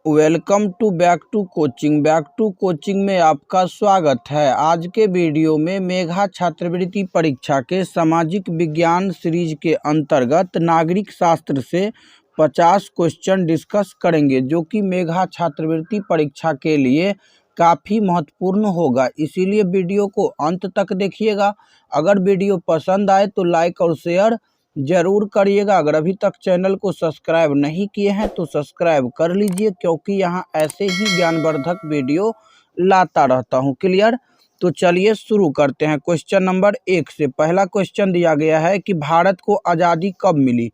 Welcome to back to coaching में आपका स्वागत है। आज के वीडियो में मेधा छात्रवृत्ति परीक्षा के सामाजिक विज्ञान सीरीज के अंतर्गत नागरिक शास्त्र से 50 क्वेश्चन डिस्कस करेंगे, जो कि मेधा छात्रवृत्ति परीक्षा के लिए काफ़ी महत्वपूर्ण होगा। इसीलिए वीडियो को अंत तक देखिएगा। अगर वीडियो पसंद आए तो लाइक और शेयर जरूर करिएगा। अगर अभी तक चैनल को सब्सक्राइब नहीं किए हैं तो सब्सक्राइब कर लीजिए, क्योंकि यहाँ ऐसे ही ज्ञानवर्धक वीडियो लाता रहता हूँ। क्लियर? तो चलिए शुरू करते हैं। क्वेश्चन नंबर 1 से पहला क्वेश्चन दिया गया है कि भारत को आज़ादी कब मिली?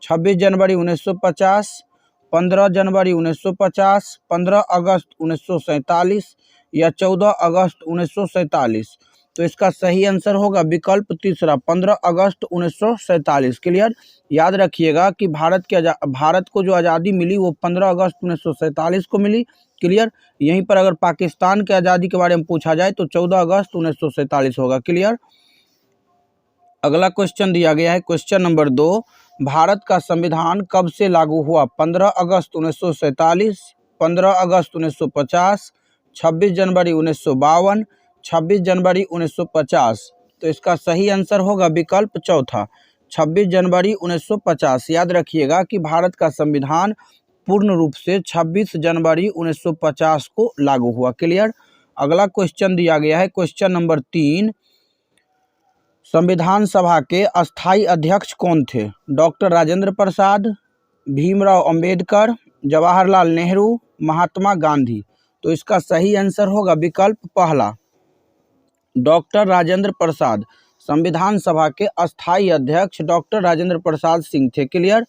26 जनवरी 1950, 15 जनवरी 1950, 15 अगस्त 1947 या 14 अगस्त 1947। तो इसका सही आंसर होगा विकल्प तीसरा, 15 अगस्त 1947। क्लियर? याद रखिएगा कि भारत को जो आज़ादी मिली वो 15 अगस्त 1947 को मिली। क्लियर? यहीं पर अगर पाकिस्तान की आज़ादी के बारे में पूछा जाए तो 14 अगस्त 1947 होगा। क्लियर? अगला क्वेश्चन दिया गया है क्वेश्चन नंबर 2, भारत का संविधान कब से लागू हुआ? 15 अगस्त 1947, 15 अगस्त 1950, 26 जनवरी 1952, 26 जनवरी 1950। तो इसका सही आंसर होगा विकल्प चौथा, 26 जनवरी 1950। याद रखिएगा कि भारत का संविधान पूर्ण रूप से 26 जनवरी 1950 को लागू हुआ। क्लियर? अगला क्वेश्चन दिया गया है क्वेश्चन नंबर 3, संविधान सभा के अस्थायी अध्यक्ष कौन थे? डॉक्टर राजेंद्र प्रसाद, भीमराव अंबेडकर, जवाहरलाल नेहरू, महात्मा गांधी। तो इसका सही आंसर होगा विकल्प पहला, डॉक्टर राजेंद्र प्रसाद। संविधान सभा के अस्थायी अध्यक्ष डॉक्टर राजेंद्र प्रसाद सिंह थे। क्लियर?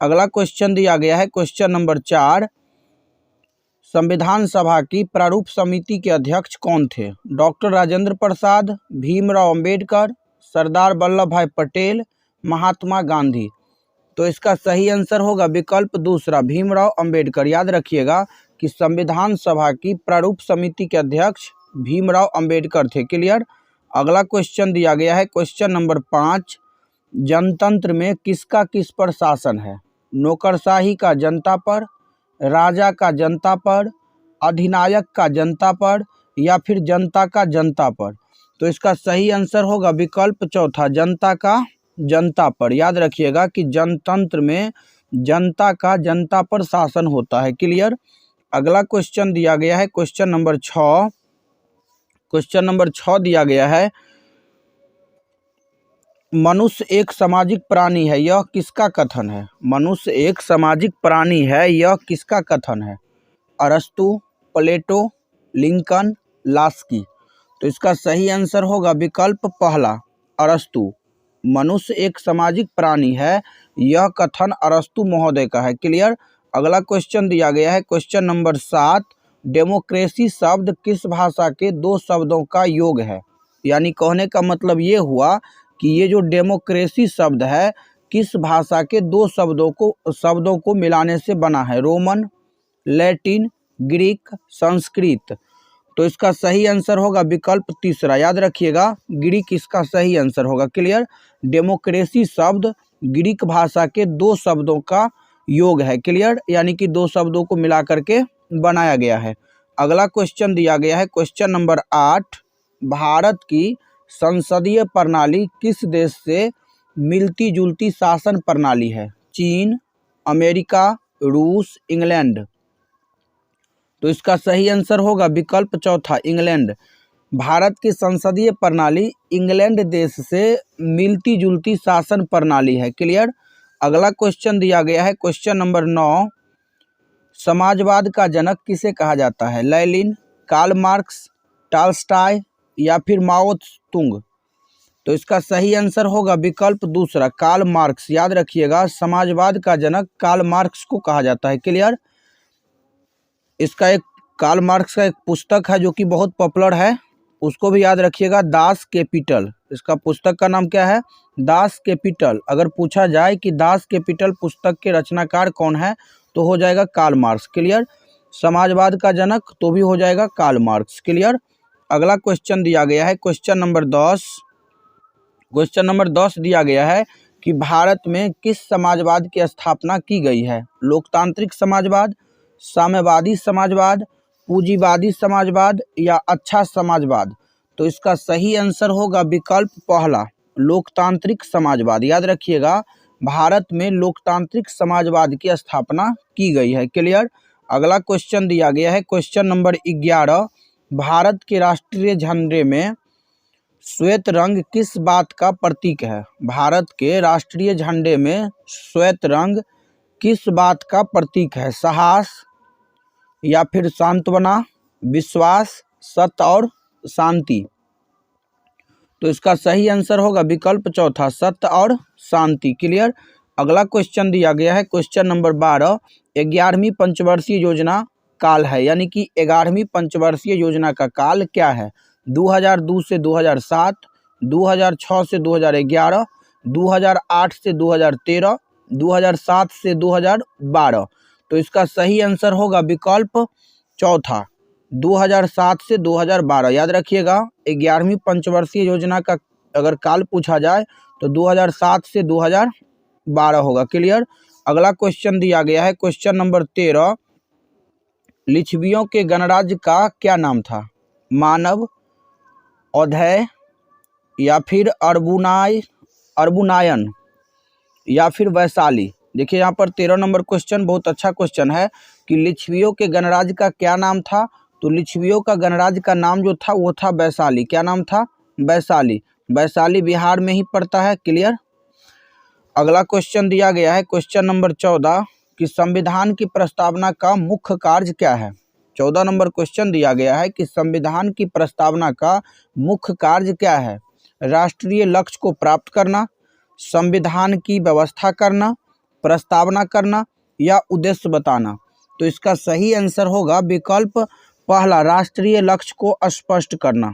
अगला क्वेश्चन दिया गया है क्वेश्चन नंबर 4, संविधान सभा की प्रारूप समिति के अध्यक्ष कौन थे? डॉक्टर राजेंद्र प्रसाद, भीमराव अंबेडकर, सरदार वल्लभ भाई पटेल, महात्मा गांधी। तो इसका सही आंसर होगा विकल्प दूसरा, भीमराव अंबेडकर। याद रखिएगा कि संविधान सभा की प्रारूप समिति के अध्यक्ष भीमराव अंबेडकर थे। क्लियर? अगला क्वेश्चन दिया गया है क्वेश्चन नंबर 5, जनतंत्र में किसका किस पर शासन है? नौकरशाही का जनता पर, राजा का जनता पर, अधिनायक का जनता पर या फिर जनता का जनता पर। तो इसका सही आंसर होगा विकल्प चौथा, जनता का जनता पर। याद रखिएगा कि जनतंत्र में जनता का जनता पर शासन होता है। क्लियर? अगला क्वेश्चन दिया गया है क्वेश्चन नंबर 6, क्वेश्चन नंबर 6 दिया गया है, मनुष्य एक सामाजिक प्राणी है, यह किसका कथन है? मनुष्य एक सामाजिक प्राणी है, यह किसका कथन है? अरस्तु, प्लेटो, लिंकन, लास्की। तो इसका सही आंसर होगा विकल्प पहला, अरस्तु। मनुष्य एक सामाजिक प्राणी है, यह कथन अरस्तु महोदय का है। क्लियर? अगला क्वेश्चन दिया गया है क्वेश्चन नंबर 7, डेमोक्रेसी शब्द किस भाषा के दो शब्दों का योग है? यानी कहने का मतलब ये हुआ कि ये जो डेमोक्रेसी शब्द है किस भाषा के दो शब्दों को मिलाने से बना है? Roman, Latin, Greek, Sanskrit. तो इसका सही आंसर होगा विकल्प तीसरा। याद रखिएगा ग्रीक इसका सही आंसर होगा। क्लियर? डेमोक्रेसी शब्द ग्रीक भाषा के दो शब्दों का योग है। क्लियर? यानी कि दो शब्दों को मिला करके बनाया गया है। अगला क्वेश्चन दिया गया है क्वेश्चन नंबर 8, भारत की संसदीय प्रणाली किस देश से मिलती जुलती शासन प्रणाली है? चीन, अमेरिका, रूस, इंग्लैंड। तो इसका सही आंसर होगा विकल्प चौथा, इंग्लैंड। भारत की संसदीय प्रणाली इंग्लैंड देश से मिलती जुलती शासन प्रणाली है। क्लियर? अगला क्वेश्चन दिया गया है क्वेश्चन नंबर 9, समाजवाद का जनक किसे कहा जाता है? लेनिन, कार्ल मार्क्स, टॉल्स्टॉय या फिर माओ तुंग। तो इसका सही आंसर होगा विकल्प दूसरा, कार्ल मार्क्स। याद रखिएगा समाजवाद का जनक कार्ल मार्क्स को कहा जाता है। क्लियर? इसका एक कार्ल मार्क्स का एक पुस्तक है जो कि बहुत पॉपुलर है, उसको भी याद रखिएगा, दास कैपिटल। इसका पुस्तक का नाम क्या है? Das Kapital. अगर पूछा जाए कि दास कैपिटल पुस्तक के रचनाकार कौन है तो हो जाएगा कार्ल मार्क्स। क्लियर? समाजवाद का जनक तो भी हो जाएगा कार्ल मार्क्स। क्लियर? अगला क्वेश्चन दिया गया है क्वेश्चन नंबर 10, क्वेश्चन नंबर 10 दिया गया है कि भारत में किस समाजवाद की स्थापना की गई है? लोकतांत्रिक समाजवाद, साम्यवादी समाजवाद, पूंजीवादी समाजवाद या अच्छा समाजवाद। तो इसका सही आंसर होगा विकल्प पहला, लोकतांत्रिक समाजवाद। याद रखिएगा, भारत में लोकतांत्रिक समाजवाद की स्थापना की गई है। क्लियर। अगला क्वेश्चन दिया गया है क्वेश्चन नंबर 11, भारत के राष्ट्रीय झंडे में श्वेत रंग किस बात का प्रतीक है? भारत के राष्ट्रीय झंडे में श्वेत रंग किस बात का प्रतीक है? साहस या फिर सांत्वना, विश्वास, सत्य और शांति। तो इसका सही आंसर होगा विकल्प चौथा, सत्य और शांति। क्लियर। अगला क्वेश्चन दिया गया है क्वेश्चन नंबर 12, 11वीं पंचवर्षीय योजना काल है, यानी कि 11वीं पंचवर्षीय योजना का काल क्या है? 2002 से 2007, 2006 से 2011, 2008 से 2013, 2007 से 2012। तो इसका सही आंसर होगा विकल्प चौथा, 2007 से 2012। याद रखिएगा, 11वीं पंचवर्षीय योजना का अगर काल पूछा जाए तो 2007 से 2012 होगा। क्लियर। अगला क्वेश्चन दिया गया है क्वेश्चन नंबर 13, लिच्छवियों के गणराज्य का क्या नाम था? मानव, औधय या फिर अर्बुनायन या फिर वैशाली। देखिए यहाँ पर 13 नंबर क्वेश्चन बहुत अच्छा क्वेश्चन है कि लिच्छवियों के गणराज्य का क्या नाम था? तो लिच्छवियों का गणराज्य का नाम जो था वो था वैशाली। क्या नाम था? वैशाली। वैशाली बिहार में ही पड़ता है। क्लियर। अगला क्वेश्चन दिया गया है क्वेश्चन नंबर 14 कि संविधान की प्रस्तावना का मुख्य कार्य क्या है? 14 नंबर क्वेश्चन दिया गया है कि संविधान की प्रस्तावना का मुख्य कार्य क्या है? राष्ट्रीय लक्ष्य को प्राप्त करना, संविधान की व्यवस्था करना, प्रस्तावना करना या उद्देश्य बताना। तो इसका सही आंसर होगा विकल्प पहला, राष्ट्रीय लक्ष्य को स्पष्ट करना।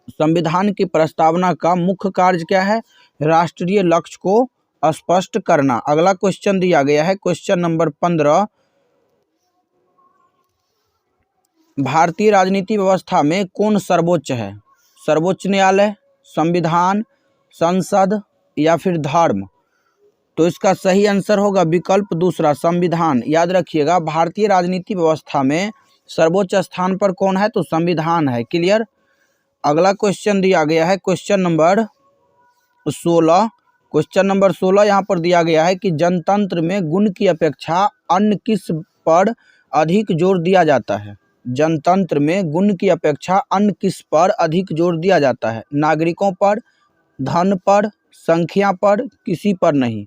संविधान की प्रस्तावना का मुख्य कार्य क्या है? राष्ट्रीय लक्ष्य को स्पष्ट करना। अगला क्वेश्चन दिया गया है क्वेश्चन नंबर 15, भारतीय राजनीति व्यवस्था में कौन सर्वोच्च है? सर्वोच्च न्यायालय, संविधान, संसद या फिर धर्म। तो इसका सही आंसर होगा विकल्प दूसरा, संविधान। याद रखिएगा, भारतीय राजनीति व्यवस्था में सर्वोच्च स्थान पर कौन है? तो संविधान है। क्लियर। अगला क्वेश्चन दिया गया है क्वेश्चन नंबर 16। क्वेश्चन नंबर 16 यहाँ पर दिया गया है कि जनतंत्र में गुण की अपेक्षा अन्य किस पर अधिक जोर दिया जाता है? जनतंत्र में गुण की अपेक्षा अन्य किस पर अधिक जोर दिया जाता है? नागरिकों पर, धन पर, संख्या पर, किसी पर नहीं।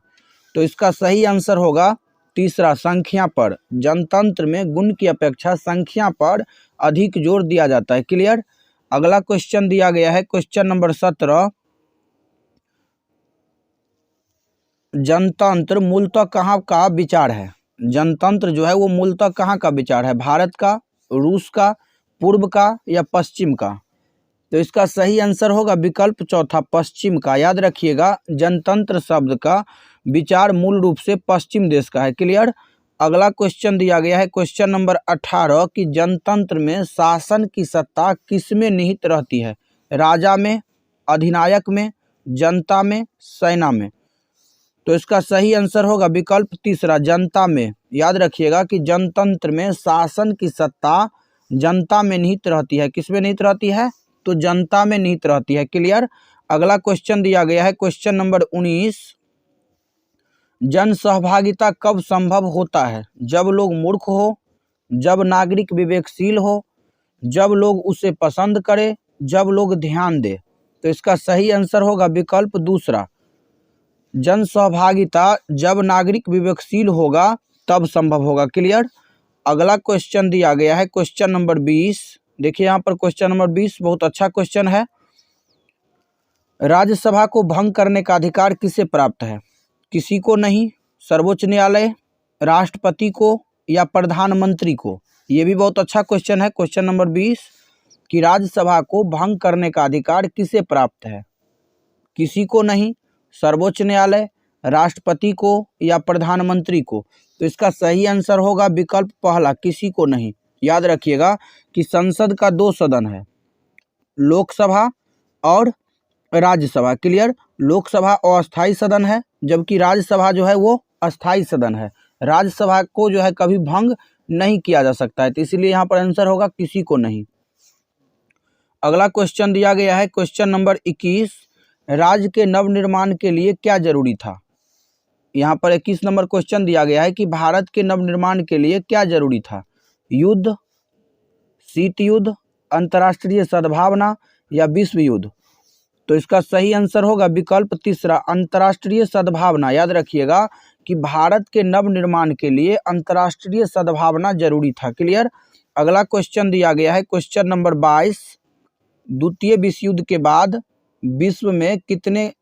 तो इसका सही आंसर होगा तीसरा, संख्या पर। जनतंत्र में गुण की अपेक्षा संख्या पर अधिक जोर दिया जाता है। क्लियर। अगला क्वेश्चन दिया गया है क्वेश्चन नंबर 17, जनतंत्र मूलतः कहाँ का विचार है? जनतंत्र जो है वो मूलतः कहाँ का विचार है? भारत का, रूस का, पूर्व का या पश्चिम का? तो इसका सही आंसर होगा विकल्प चौथा, पश्चिम का। याद रखिएगा, जनतंत्र शब्द का विचार मूल रूप से पश्चिम देश का है। क्लियर। अगला क्वेश्चन दिया गया है क्वेश्चन नंबर 18 कि जनतंत्र में शासन की सत्ता किसमें निहित रहती है? राजा में, अधिनायक में, जनता में, सेना में। तो इसका सही आंसर होगा विकल्प तीसरा, जनता में। याद रखिएगा कि जनतंत्र में शासन की सत्ता जनता में निहित रहती है। किसमें निहित रहती है? तो जनता में निहित रहती है। क्लियर। अगला क्वेश्चन दिया गया है क्वेश्चन नंबर 19, जन सहभागिता कब संभव होता है? जब लोग मूर्ख हो, जब नागरिक विवेकशील हो, जब लोग उसे पसंद करें, जब लोग ध्यान दे। तो इसका सही आंसर होगा विकल्प दूसरा, जन सहभागिता जब नागरिक विवेकशील होगा तब संभव होगा। क्लियर। अगला क्वेश्चन दिया गया है क्वेश्चन नंबर 20। देखिए यहाँ पर क्वेश्चन नंबर 20 बहुत अच्छा क्वेश्चन है। राज्यसभा को भंग करने का अधिकार किसे प्राप्त है? किसी को नहीं, सर्वोच्च न्यायालय, राष्ट्रपति को या प्रधानमंत्री को? ये भी बहुत अच्छा क्वेश्चन है। क्वेश्चन नंबर 20 कि राज्यसभा को भंग करने का अधिकार किसे प्राप्त है? किसी को नहीं, सर्वोच्च न्यायालय, राष्ट्रपति को या प्रधानमंत्री को? तो इसका सही आंसर होगा विकल्प पहला, किसी को नहीं। याद रखिएगा कि संसद का 2 सदन है, लोकसभा और राज्यसभा। क्लियर। लोकसभा अस्थायी सदन है जबकि राज्यसभा जो है वो अस्थायी सदन है। राज्यसभा को जो है कभी भंग नहीं किया जा सकता है, तो इसीलिए यहाँ पर आंसर होगा किसी को नहीं। अगला क्वेश्चन दिया गया है क्वेश्चन नंबर 21, राज्य के नवनिर्माण के लिए क्या जरूरी था। यहाँ पर 21 नंबर क्वेश्चन दिया गया है कि भारत के नवनिर्माण के लिए क्या जरूरी था। युद्ध, शीत युद्ध, अंतर्राष्ट्रीय सद्भावना या विश्व युद्ध। तो इसका सही आंसर होगा विकल्प तीसरा, अंतर्राष्ट्रीय सद्भावना। याद रखिएगा कि भारत के नवनिर्माण के लिए अंतर्राष्ट्रीय सद्भावना जरूरी था। क्लियर। अगला क्वेश्चन दिया गया है क्वेश्चन नंबर 22, द्वितीय विश्व युद्ध के बाद विश्व में कितने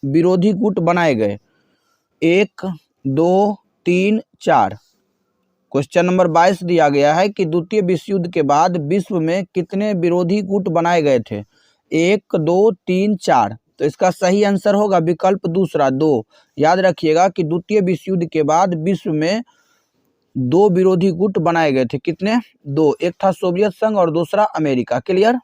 विरोधी गुट बनाए गए। 1, 2, 3, 4। क्वेश्चन नंबर 22 दिया गया है कि द्वितीय विश्व युद्ध के बाद विश्व में कितने विरोधी गुट बनाए गए थे। 1, 2, 3, 4। तो इसका सही आंसर होगा विकल्प दूसरा 2। याद रखिएगा कि द्वितीय विश्व युद्ध के बाद विश्व में 2 विरोधी गुट बनाए गए थे। कितने? 2। एक था सोवियत संघ और दूसरा अमेरिका। क्लियर।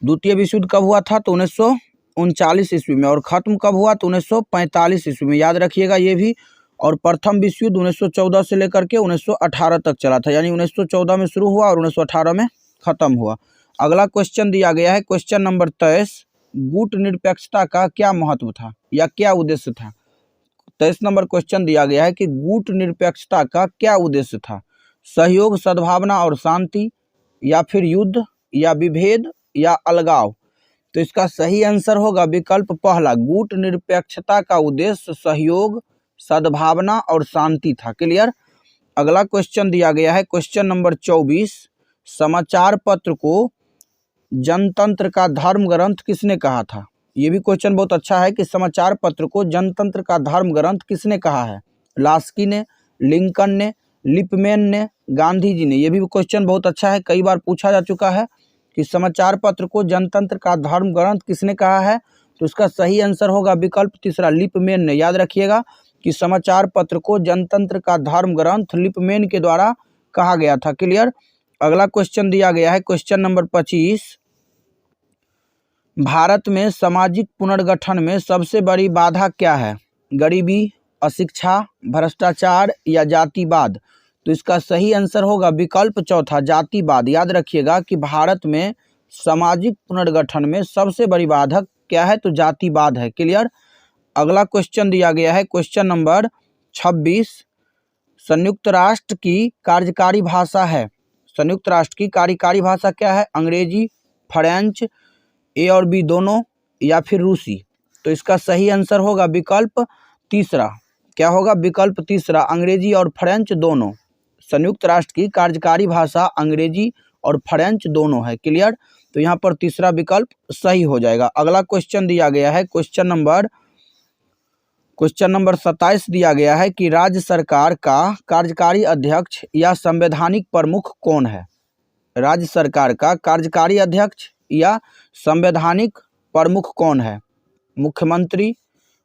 द्वितीय विश्व युद्ध कब हुआ था? तो 1939 ईस्वी में। और खत्म कब हुआ? तो 1945 ईस्वी में। याद रखिएगा ये भी। और प्रथम विश्व युद्ध 1914 से लेकर के 1918 तक चला था, यानी 1914 में शुरू हुआ और 1918 में खत्म हुआ। अगला क्वेश्चन दिया गया है क्वेश्चन नंबर 23, गुट निरपेक्षता का क्या महत्व था या क्या उद्देश्य था। 23 नंबर क्वेश्चन दिया गया है कि गुट निरपेक्षता का क्या उद्देश्य था। सहयोग, सद्भावना और शांति, या फिर युद्ध, या विभेद, या अलगाव। तो इसका सही आंसर होगा विकल्प पहला, गुट निरपेक्षता का उद्देश्य सहयोग, सद्भावना और शांति था। क्लियर। अगला क्वेश्चन दिया गया है क्वेश्चन नंबर 24, समाचार पत्र को जनतंत्र का धर्म ग्रंथ किसने कहा था। ये भी क्वेश्चन बहुत अच्छा है कि समाचार पत्र को जनतंत्र का धर्म ग्रंथ किसने कहा है। लास्की ने, लिंकन ने, लिपमैन ने, गांधी जी ने। ये भी क्वेश्चन बहुत अच्छा है, कई बार पूछा जा चुका है कि समाचार पत्र को जनतंत्र का धर्म ग्रंथ किसने कहा है। तो इसका सही आंसर होगा विकल्प तीसरा, लिपमैन ने। याद रखिएगा कि समाचार पत्र को जनतंत्र का धर्म ग्रंथ लिपमैन के द्वारा कहा गया था। क्लियर। अगला क्वेश्चन दिया गया है क्वेश्चन नंबर 25, भारत में सामाजिक पुनर्गठन में सबसे बड़ी बाधा क्या है। गरीबी, अशिक्षा, भ्रष्टाचार या जातिवाद। तो इसका सही आंसर होगा विकल्प चौथा, जातिवाद। याद रखिएगा कि भारत में सामाजिक पुनर्गठन में सबसे बड़ी बाधा क्या है, तो जातिवाद है। क्लियर। अगला क्वेश्चन दिया गया है क्वेश्चन नंबर 26, संयुक्त राष्ट्र की कार्यकारी भाषा है। संयुक्त राष्ट्र की कार्यकारी भाषा क्या है। अंग्रेजी, फ्रेंच, ए और बी दोनों, या फिर रूसी। तो इसका सही आंसर होगा विकल्प तीसरा। क्या होगा? विकल्प तीसरा, अंग्रेजी और फ्रेंच दोनों। संयुक्त राष्ट्र की कार्यकारी भाषा अंग्रेजी और फ्रेंच दोनों है। क्लियर। तो यहाँ पर तीसरा विकल्प सही हो जाएगा। अगला क्वेश्चन दिया गया है क्वेश्चन नंबर 27 दिया गया है कि राज्य सरकार का कार्यकारी अध्यक्ष या संवैधानिक प्रमुख कौन है। राज्य सरकार का कार्यकारी अध्यक्ष या संवैधानिक प्रमुख कौन है। मुख्यमंत्री,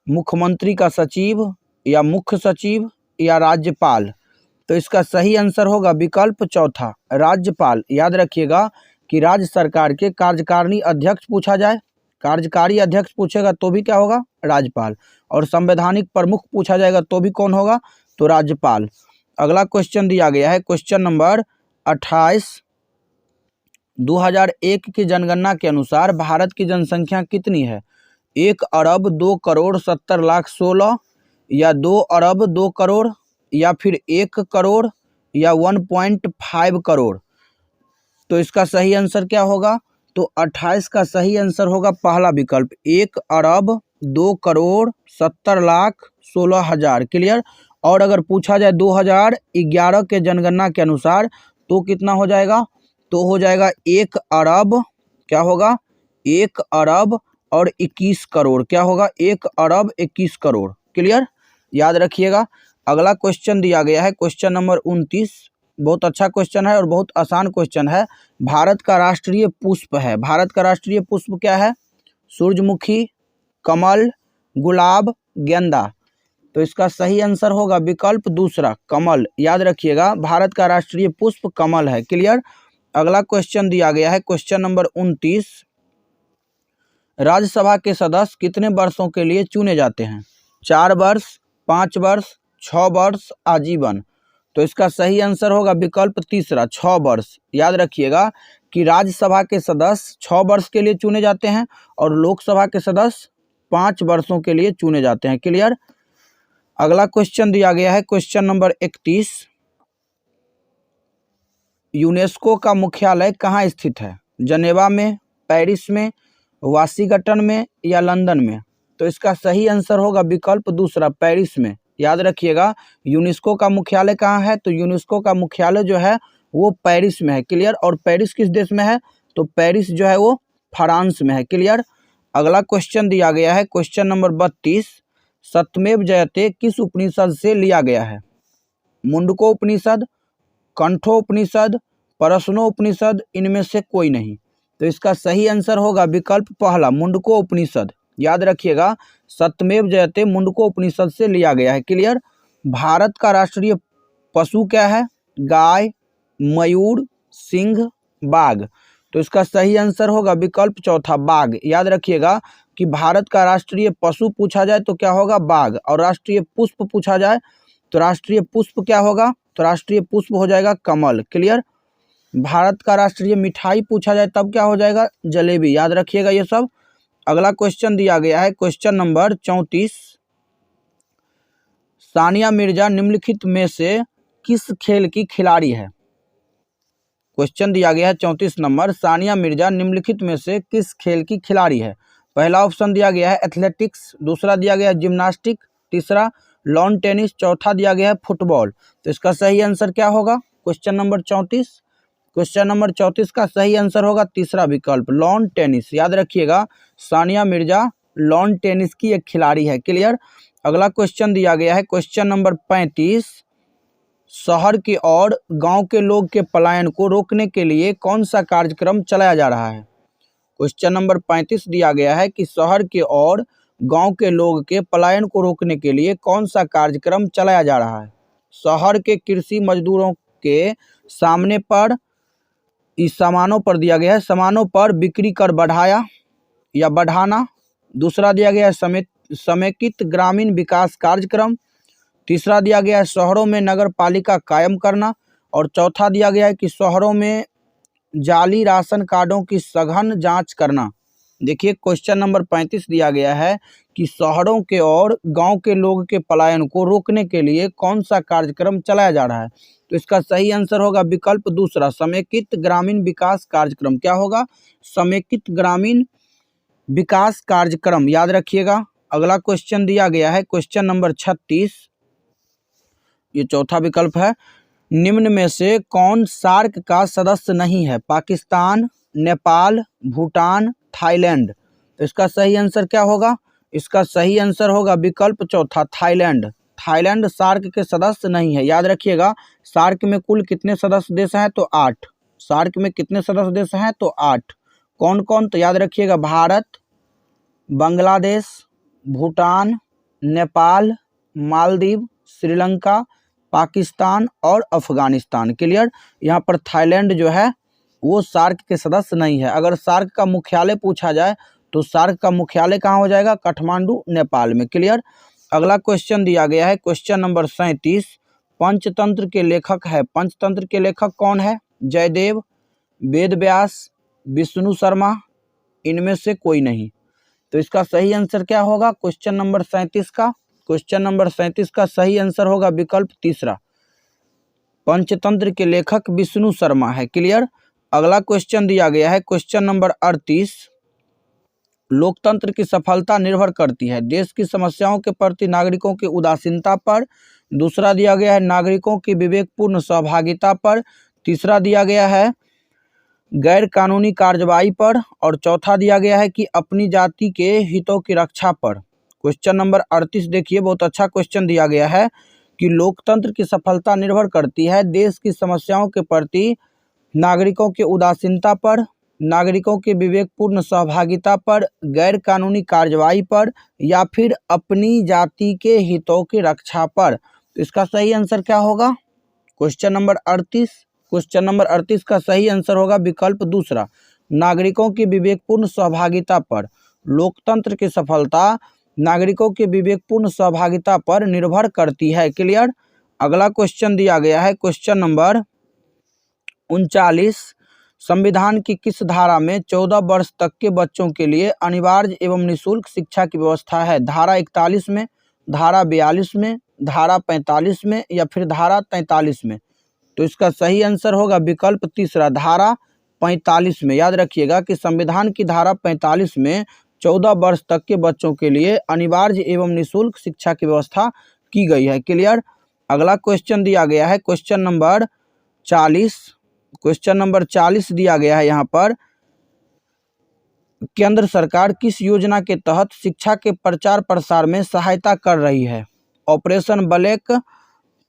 मुख्यमंत्री का सचिव, या मुख्य सचिव, या राज्यपाल। तो इसका सही आंसर होगा विकल्प चौथा, राज्यपाल। याद रखिएगा कि राज्य सरकार के कार्यकारिणी अध्यक्ष पूछा जाए, कार्यकारी अध्यक्ष पूछेगा तो भी क्या होगा, राज्यपाल। और संवैधानिक प्रमुख पूछा जाएगा तो भी कौन होगा, तो राज्यपाल। अगला क्वेश्चन दिया गया है क्वेश्चन नंबर 28, 2001 की जनगणना के अनुसार भारत की जनसंख्या कितनी है। 1 अरब 2 करोड़ 70 लाख 16, या 2 अरब 2 करोड़, या फिर 1 करोड़, या 1.5 करोड़। तो इसका सही आंसर क्या होगा, तो 28 का सही आंसर होगा पहला विकल्प, 1 अरब 2 करोड़ 70 लाख 16 हजार। क्लियर। और अगर पूछा जाए 2011 के जनगणना के अनुसार तो कितना हो जाएगा, तो हो जाएगा 1 अरब, क्या होगा, 1 अरब और 21 करोड़। क्या होगा, 1 अरब 21 करोड़। क्लियर। याद रखिएगा। अगला क्वेश्चन दिया गया है क्वेश्चन नंबर 29, बहुत अच्छा क्वेश्चन है और बहुत आसान क्वेश्चन है। भारत का राष्ट्रीय पुष्प है। भारत का राष्ट्रीय पुष्प क्या है। सूरजमुखी, कमल, गुलाब, गेंदा। तो इसका सही आंसर होगा विकल्प दूसरा, कमल। याद रखिएगा भारत का राष्ट्रीय पुष्प कमल है। क्लियर। अगला क्वेश्चन दिया गया है क्वेश्चन नंबर 29, राज्यसभा के सदस्य कितने वर्षों के लिए चुने जाते हैं। 4 वर्ष, 5 वर्ष, 6 वर्ष आजीवन। तो इसका सही आंसर होगा विकल्प तीसरा 6 वर्ष। याद रखिएगा कि राज्यसभा के सदस्य 6 वर्ष के लिए चुने जाते हैं और लोकसभा के सदस्य 5 वर्षों के लिए चुने जाते हैं। क्लियर। अगला क्वेश्चन दिया गया है क्वेश्चन नंबर 31। यूनेस्को का मुख्यालय कहाँ स्थित है? जनेवा में, पेरिस में, वाशिंगटन में या लंदन में? तो इसका सही आंसर होगा विकल्प दूसरा पेरिस में। याद रखिएगा यूनेस्को का मुख्यालय कहाँ है? तो यूनेस्को का मुख्यालय जो है वो पेरिस में है। क्लियर। और पेरिस किस देश में है? तो पेरिस जो है वो फ्रांस में है। क्लियर। अगला क्वेश्चन दिया गया है क्वेश्चन नंबर 32। सत्यमेव जयते किस उपनिषद से लिया गया है? मुंडको उपनिषद, कंठो उपनिषद, परसनो उपनिषद, इनमें से कोई नहीं। तो इसका सही आंसर होगा विकल्प पहला मुंडको उपनिषद। याद रखिएगा सत्यमेव जयते मुंडको उपनिषद से लिया गया है। क्लियर। भारत का राष्ट्रीय पशु क्या है? गाय, मयूर, सिंह, बाघ। तो इसका सही आंसर होगा विकल्प चौथा बाघ। याद रखिएगा कि भारत का राष्ट्रीय पशु पूछा जाए तो क्या होगा? बाघ। और राष्ट्रीय पुष्प पूछा जाए तो राष्ट्रीय पुष्प क्या होगा? तो राष्ट्रीय पुष्प हो जाएगा कमल। क्लियर। भारत का राष्ट्रीय मिठाई पूछा जाए तब क्या हो जाएगा? जलेबी। याद रखिएगा ये सब। अगला क्वेश्चन दिया गया है क्वेश्चन नंबर 34। सानिया मिर्जा निम्नलिखित में से किस खेल की खिलाड़ी है? क्वेश्चन दिया गया है 34 नंबर। सानिया मिर्जा निम्नलिखित में से किस खेल की खिलाड़ी है? पहला ऑप्शन दिया गया है एथलेटिक्स, दूसरा दिया गया है जिम्नास्टिक, तीसरा लॉन टेनिस, चौथा दिया गया है फुटबॉल। तो इसका सही आंसर क्या होगा? Question number 34। क्वेश्चन नंबर 34 का सही आंसर होगा तीसरा विकल्प लॉन टेनिस। याद रखिएगा सानिया मिर्जा लॉन टेनिस की एक खिलाड़ी है। क्लियर। अगला क्वेश्चन दिया गया है क्वेश्चन नंबर 35। शहर की ओर गांव के लोग के पलायन को रोकने के लिए कौन सा कार्यक्रम चलाया जा रहा है? क्वेश्चन नंबर 35 दिया गया है कि शहर की ओर गांव के लोग के पलायन को रोकने के लिए कौन सा कार्यक्रम चलाया जा रहा है? शहर के कृषि मजदूरों के सामने पर इस सामानों पर दिया गया है सामानों पर बिक्री कर बढ़ाया या बढ़ाना, दूसरा दिया गया है समेकित ग्रामीण विकास कार्यक्रम, तीसरा दिया गया है शहरों में नगर पालिका कायम करना और चौथा दिया गया है कि शहरों में जाली राशन कार्डों की सघन जांच करना। देखिए क्वेश्चन नंबर 35 दिया गया है कि शहरों के और गांव के लोग के पलायन को रोकने के लिए कौन सा कार्यक्रम चलाया जा रहा है? तो इसका सही आंसर होगा विकल्प दूसरा समेकित ग्रामीण विकास कार्यक्रम। क्या होगा? समेकित ग्रामीण विकास कार्यक्रम। याद रखिएगा। अगला क्वेश्चन दिया गया है क्वेश्चन नंबर 36। ये चौथा विकल्प है। निम्न में से कौन सार्क का सदस्य नहीं है? पाकिस्तान, नेपाल, भूटान, थाईलैंड। तो इसका सही आंसर क्या होगा? इसका सही आंसर होगा विकल्प चौथा थाईलैंड। थाईलैंड सार्क के सदस्य नहीं है। याद रखिएगा सार्क में कुल कितने सदस्य देश हैं? तो 8। सार्क में कितने सदस्य देश हैं? तो 8। कौन कौन? तो याद रखिएगा भारत, बांग्लादेश, भूटान, नेपाल, मालदीव, श्रीलंका, पाकिस्तान और अफगानिस्तान। क्लियर। यहाँ पर थाईलैंड जो है वो सार्क के सदस्य नहीं है। अगर सार्क का मुख्यालय पूछा जाए तो सार्क का मुख्यालय कहाँ हो जाएगा? काठमांडू, नेपाल में। क्लियर। अगला क्वेश्चन दिया गया है क्वेश्चन नंबर 37। पंचतंत्र के लेखक है। पंचतंत्र के लेखक कौन है? जयदेव, वेद व्यास, विष्णु शर्मा, इनमें से कोई नहीं। तो इसका सही आंसर क्या होगा? क्वेश्चन नंबर 37 का क्वेश्चन नंबर 37 का सही आंसर होगा विकल्प तीसरा पंचतंत्र के लेखक विष्णु शर्मा है। क्लियर। अगला क्वेश्चन दिया गया है क्वेश्चन नंबर 38। लोकतंत्र की सफलता निर्भर करती है देश की समस्याओं के प्रति नागरिकों की उदासीनता पर, दूसरा दिया गया है नागरिकों की विवेकपूर्ण सहभागिता पर, तीसरा दिया गया है गैर कानूनी कार्रवाई पर और चौथा दिया गया है कि अपनी जाति के हितों की रक्षा पर। क्वेश्चन नंबर 38 देखिए बहुत अच्छा क्वेश्चन दिया गया है कि लोकतंत्र की सफलता निर्भर करती है देश की समस्याओं के प्रति नागरिकों की उदासीनता पर, नागरिकों की विवेकपूर्ण सहभागिता पर, गैर कानूनी कार्रवाई पर या फिर अपनी जाति के हितों की रक्षा पर। तो इसका सही आंसर क्या होगा? Question number 38। क्वेश्चन नंबर 38 का सही आंसर होगा विकल्प दूसरा नागरिकों की विवेकपूर्ण सहभागिता पर। लोकतंत्र की सफलता नागरिकों की विवेकपूर्ण सहभागिता पर निर्भर करती है। क्लियर। अगला क्वेश्चन दिया गया है क्वेश्चन नंबर 39। संविधान की किस धारा में 14 वर्ष तक के बच्चों के लिए अनिवार्य एवं निःशुल्क शिक्षा की व्यवस्था है? धारा 41 में, धारा 42 में, धारा 45 में या फिर धारा 43 में? तो इसका सही आंसर होगा विकल्प तीसरा, धारा 45 में। याद रखिएगा कि संविधान की धारा 45 में 14 वर्ष तक के बच्चों के लिए अनिवार्य एवं निःशुल्क शिक्षा की व्यवस्था की गई है। क्लियर। अगला क्वेश्चन दिया गया है क्वेश्चन नंबर 40। क्वेश्चन नंबर 40 दिया गया है यहाँ पर, केंद्र सरकार किस योजना के तहत शिक्षा के प्रचार प्रसार में सहायता कर रही है? ऑपरेशन ब्लैक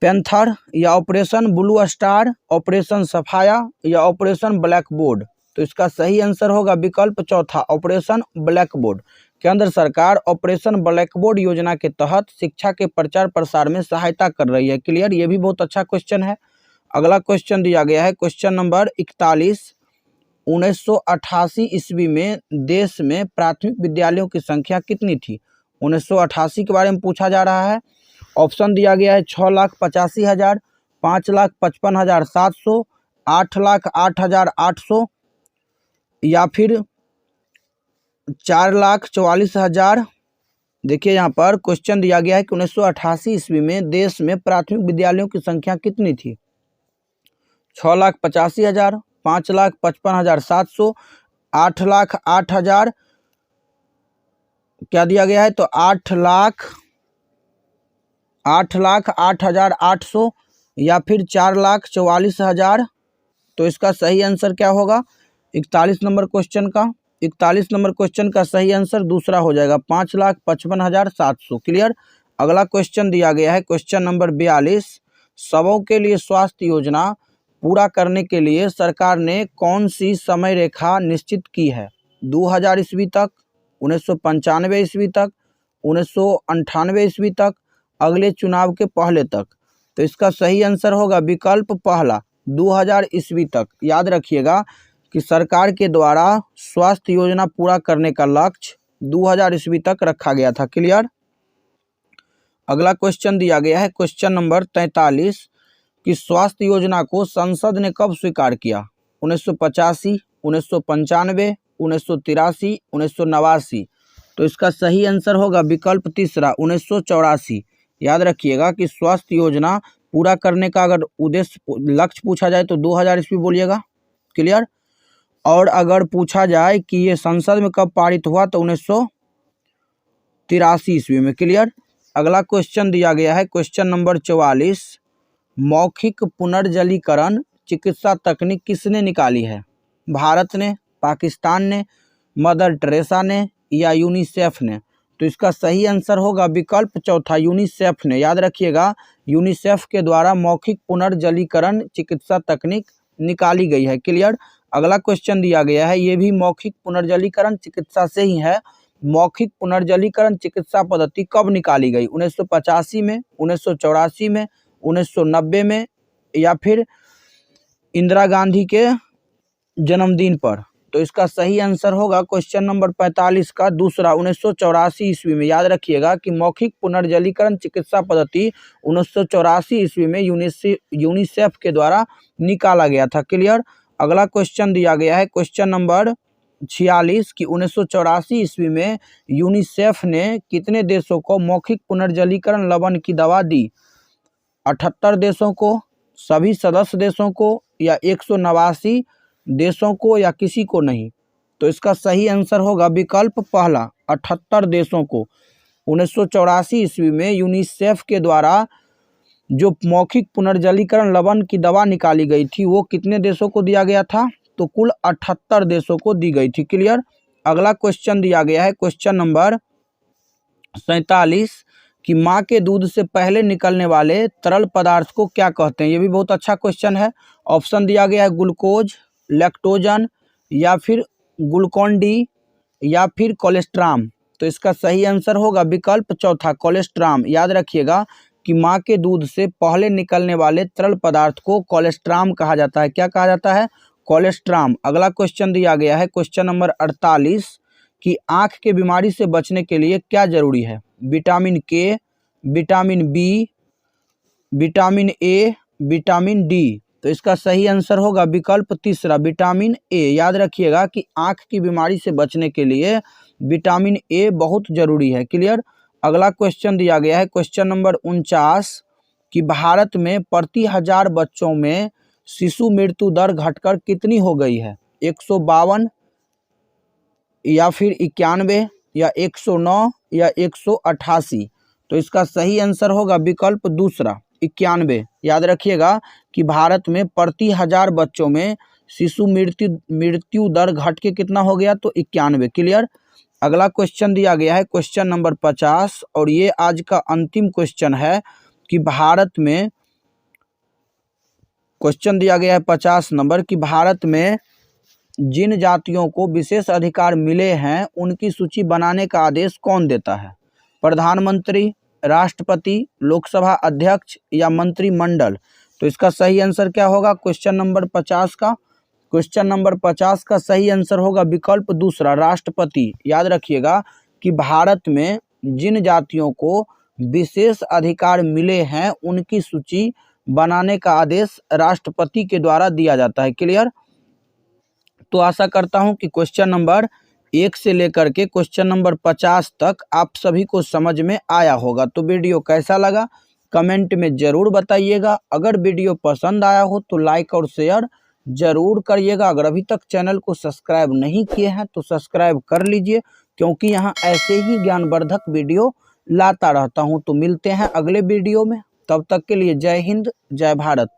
पैंथर या ऑपरेशन ब्लू स्टार, ऑपरेशन सफाया या ऑपरेशन ब्लैक बोर्ड? तो इसका सही आंसर होगा विकल्प चौथा, ऑपरेशन ब्लैक बोर्ड। केंद्र सरकार ऑपरेशन ब्लैक बोर्ड योजना के तहत शिक्षा के प्रचार प्रसार में सहायता कर रही है। क्लियर। ये भी बहुत अच्छा क्वेश्चन है। अगला क्वेश्चन दिया गया है क्वेश्चन नंबर 41। 1988 ईस्वी में देश में प्राथमिक विद्यालयों की संख्या कितनी थी? 1988 के बारे में पूछा जा रहा है। ऑप्शन दिया गया है 6,85,000, 5,55,700, 8,08,800 या फिर 4,44,000। देखिए यहाँ पर क्वेश्चन दिया गया है कि 1988 ईस्वी में देश में प्राथमिक विद्यालयों की संख्या कितनी थी? 6,85,000, 5,55,700, 8,08,000, क्या दिया गया है? तो 8,08,800 या फिर 4,44,000। तो इसका सही आंसर क्या होगा 41 नंबर क्वेश्चन का? 41 नंबर क्वेश्चन का सही आंसर दूसरा हो जाएगा, 5,55,700। क्लियर। अगला क्वेश्चन दिया गया है क्वेश्चन नंबर 42। सबों के लिए स्वास्थ्य योजना पूरा करने के लिए सरकार ने कौन सी समय रेखा निश्चित की है? 2000 ईस्वी तक, 1995 ईस्वी तक, 1998 ईस्वी तक, अगले चुनाव के पहले तक? तो इसका सही आंसर होगा विकल्प पहला, 2000 ईस्वी तक। याद रखिएगा कि सरकार के द्वारा स्वास्थ्य योजना पूरा करने का लक्ष्य 2000 ईस्वी तक रखा गया था। क्लियर। अगला क्वेश्चन दिया गया है क्वेश्चन नंबर 43 कि स्वास्थ्य योजना को संसद ने कब स्वीकार किया? 1985, 1995, 1983, 1989? तो इसका सही आंसर होगा विकल्प तीसरा, 1984। याद रखिएगा कि स्वास्थ्य योजना पूरा करने का अगर उद्देश्य लक्ष्य पूछा जाए तो 2000 ईस्वी बोलिएगा। क्लियर। और अगर पूछा जाए कि ये संसद में कब पारित हुआ तो 1983 ईस्वी में। क्लियर। अगला क्वेश्चन दिया गया है क्वेश्चन नंबर 44। मौखिक पुनर्जलीकरण चिकित्सा तकनीक किसने निकाली है? भारत ने, पाकिस्तान ने, मदर टेरेसा ने या यूनिसेफ ने? तो इसका सही आंसर होगा विकल्प चौथा, यूनिसेफ ने। याद रखिएगा यूनिसेफ के द्वारा मौखिक पुनर्जलीकरण चिकित्सा तकनीक निकाली गई है। क्लियर। अगला क्वेश्चन दिया गया है, ये भी मौखिक पुनर्जलीकरण चिकित्सा से ही है। मौखिक पुनर्जलीकरण चिकित्सा पद्धति कब निकाली गई? 1985 में, 1984 में, 1990 में या फिर इंदिरा गांधी के जन्मदिन पर? तो इसका सही आंसर होगा क्वेश्चन नंबर 45 का दूसरा, 1984 ईस्वी में। याद रखिएगा कि मौखिक पुनर्जलीकरण चिकित्सा पद्धति 1984 ईस्वी में यूनिसेफ के द्वारा निकाला गया था। क्लियर। अगला क्वेश्चन दिया गया है क्वेश्चन नंबर 46 कि 1984 ईस्वी में यूनिसेफ ने कितने देशों को मौखिक पुनर्जलीकरण लवण की दवा दी? 78 देशों को, सभी सदस्य देशों को या 189 देशों को या किसी को नहीं? तो इसका सही आंसर होगा विकल्प पहला, 78 देशों को। 1984 ईस्वी में यूनिसेफ के द्वारा जो मौखिक पुनर्जलीकरण लवण की दवा निकाली गई थी वो कितने देशों को दिया गया था? तो कुल 78 देशों को दी गई थी। क्लियर। अगला क्वेश्चन दिया गया है क्वेश्चन नंबर 47 कि माँ के दूध से पहले निकलने वाले तरल पदार्थ को क्या कहते हैं? ये भी बहुत अच्छा क्वेश्चन है। ऑप्शन दिया गया है ग्लूकोज, लैक्टोजन या फिर ग्लूकोन डी या फिर कोलेस्ट्राम? तो इसका सही आंसर होगा विकल्प चौथा, कोलेस्ट्राम। याद रखिएगा कि माँ के दूध से पहले निकलने वाले तरल पदार्थ को कोलेस्ट्राम कहा जाता है। क्या कहा जाता है? कोलेस्ट्राम। अगला क्वेश्चन दिया गया है क्वेश्चन नंबर 48 कि आँख के बीमारी से बचने के लिए क्या जरूरी है? Vitamin K, vitamin B, vitamin A, vitamin D. तो इसका सही आंसर होगा विकल्प तीसरा विटामिन ए। याद रखिएगा कि आँख की बीमारी से बचने के लिए विटामिन ए बहुत जरूरी है। क्लियर। अगला क्वेश्चन दिया गया है क्वेश्चन नंबर 49 कि भारत में प्रति 1000 बच्चों में शिशु मृत्यु दर घटकर कितनी हो गई है? 152 या फिर 91 या 109 या 188। तो इसका सही आंसर होगा विकल्प दूसरा 91। याद रखिएगा कि भारत में प्रति 1000 बच्चों में शिशु मृत्यु दर घट के कितना हो गया? तो 91। क्लियर। अगला क्वेश्चन दिया गया है क्वेश्चन नंबर 50 और ये आज का अंतिम क्वेश्चन है कि भारत में क्वेश्चन दिया गया है 50 नंबर कि भारत में जिन जातियों को विशेष अधिकार मिले हैं उनकी सूची बनाने का आदेश कौन देता है? प्रधानमंत्री, राष्ट्रपति, लोकसभा अध्यक्ष या मंत्रिमंडल। तो इसका सही आंसर क्या होगा क्वेश्चन नंबर 50 का? क्वेश्चन नंबर 50 का सही आंसर होगा विकल्प दूसरा राष्ट्रपति। याद रखिएगा कि भारत में जिन जातियों को विशेष अधिकार मिले हैं उनकी सूची बनाने का आदेश राष्ट्रपति के द्वारा दिया जाता है। क्लियर। तो आशा करता हूं कि क्वेश्चन नंबर 1 से लेकर के क्वेश्चन नंबर 50 तक आप सभी को समझ में आया होगा। तो वीडियो कैसा लगा कमेंट में ज़रूर बताइएगा। अगर वीडियो पसंद आया हो तो लाइक और शेयर ज़रूर करिएगा। अगर अभी तक चैनल को सब्सक्राइब नहीं किए हैं तो सब्सक्राइब कर लीजिए, क्योंकि यहाँ ऐसे ही ज्ञानवर्धक वीडियो लाता रहता हूँ। तो मिलते हैं अगले वीडियो में, तब तक के लिए जय हिंद, जय भारत।